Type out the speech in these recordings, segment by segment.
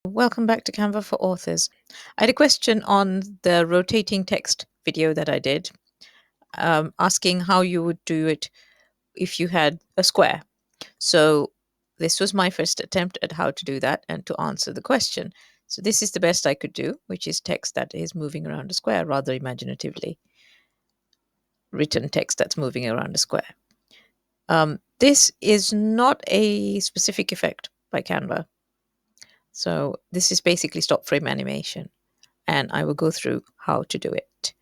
Welcome back to Canva for Authors. I had a question on the rotating text video that I did, asking how you would do it if you had a square. So this was my first attempt at how to do that and to answer the question. So this is the best I could do, which is text that is moving around a square, rather imaginatively written text that's moving around a square. This is not a specific effect by Canva. So this is basically stop frame animation, and I will go through how to do it.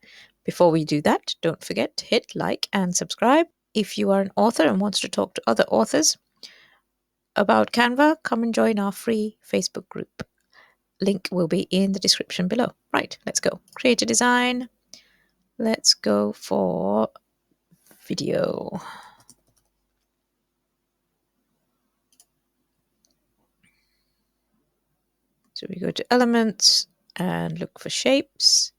Before we do that, don't forget to hit like and subscribe. If you are an author and wants to talk to other authors about Canva, come and join our free Facebook group. Link will be in the description below. Right, let's go. Create a design. Let's go for video. So we go to elements and look for shapes.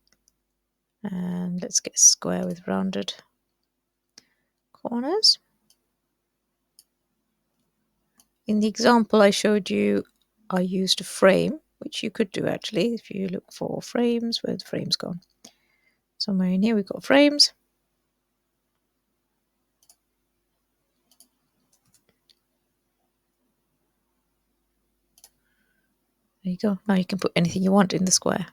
And let's get a square with rounded corners. In the example I showed you, I used a frame, which you could do actually if you look for frames. Where's the frames gone? Somewhere in here we've got frames. There you go. Now you can put anything you want in the square.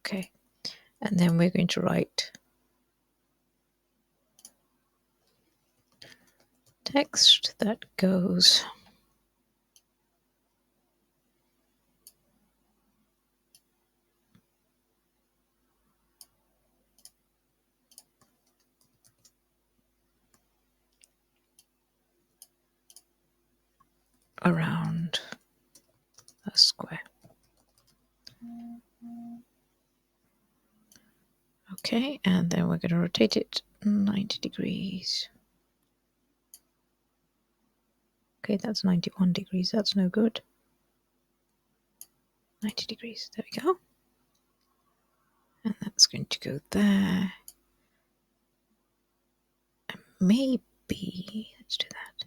Okay, and then we're going to write text that goes around a square. Okay, and then we're going to rotate it 90 degrees. Okay, that's 91 degrees. That's no good. 90 degrees. There we go. And that's going to go there. And maybe, let's do that.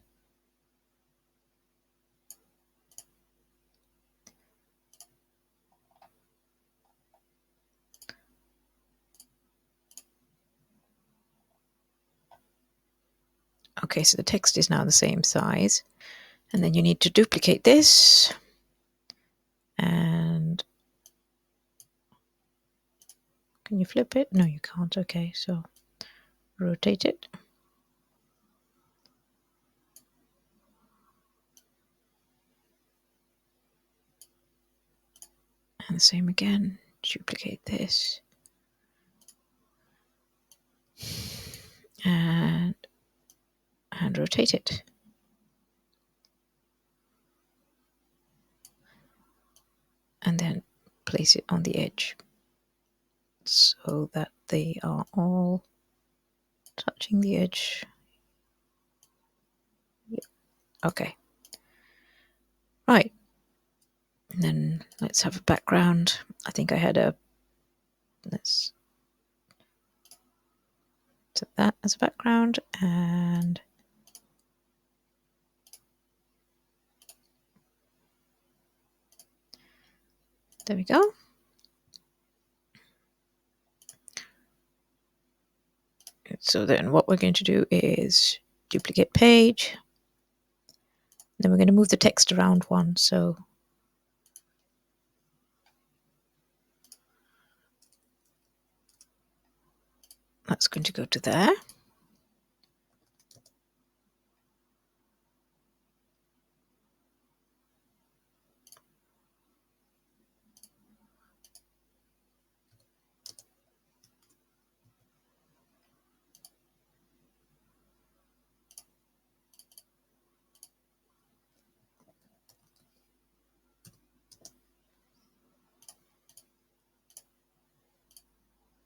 Okay, so the text is now the same size. And then you need to duplicate this. And can you flip it? No, you can't. Okay, so rotate it. And the same again. Duplicate this. And rotate it. And then place it on the edge so that they are all touching the edge. Yep. Okay. Right. And then let's have a background. I think I had a, let's set that as a background, and there we go. So then what we're going to do is duplicate page. Then we're going to move the text around one. So that's going to go to there.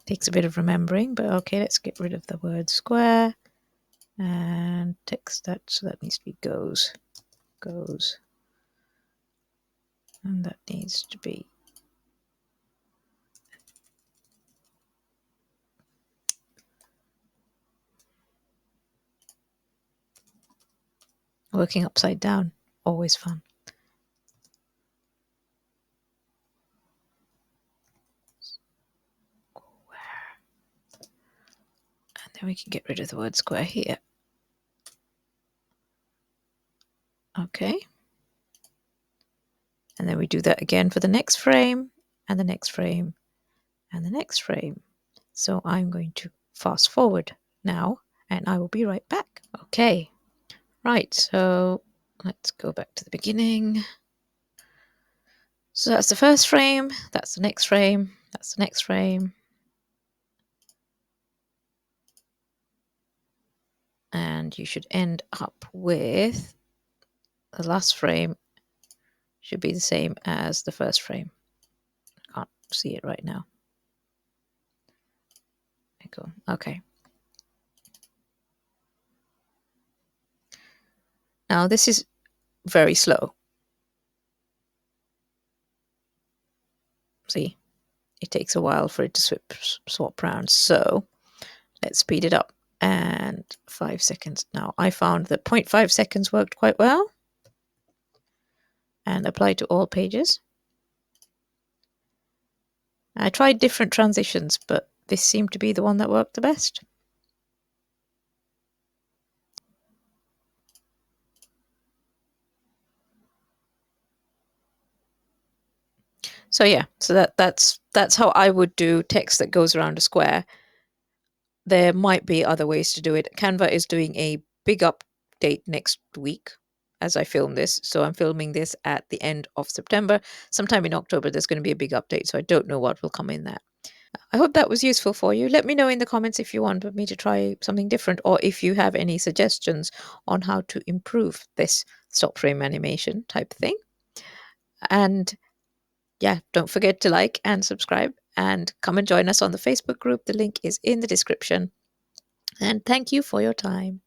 Takes a bit of remembering, but okay, let's get rid of the word square and text that. So that needs to be goes. And that needs to be Working upside down, always fun. And then we can get rid of the word square here. Okay. And then we do that again for the next frame, and the next frame, and the next frame. So I'm going to fast forward now, and I will be right back. Okay. Right, so let's go back to the beginning. So that's the first frame, that's the next frame, that's the next frame. And you should end up with the last frame should be the same as the first frame. I can't see it right now. There you go. Okay. Now this is very slow. See, it takes a while for it to swap around. So let's speed it up. And 5 seconds. Now I found that 0.5 seconds worked quite well and applied to all pages. I tried different transitions, but this seemed to be the one that worked the best. So yeah, so that's how I would do text that goes around a square. There might be other ways to do it. Canva is doing a big update next week as I film this. So I'm filming this at the end of September. Sometime in October, there's going to be a big update. So I don't know what will come in there. I hope that was useful for you. Let me know in the comments if you want me to try something different, or if you have any suggestions on how to improve this stop frame animation type thing. And yeah, don't forget to like and subscribe, and come and join us on the Facebook group. The link is in the description. And thank you for your time.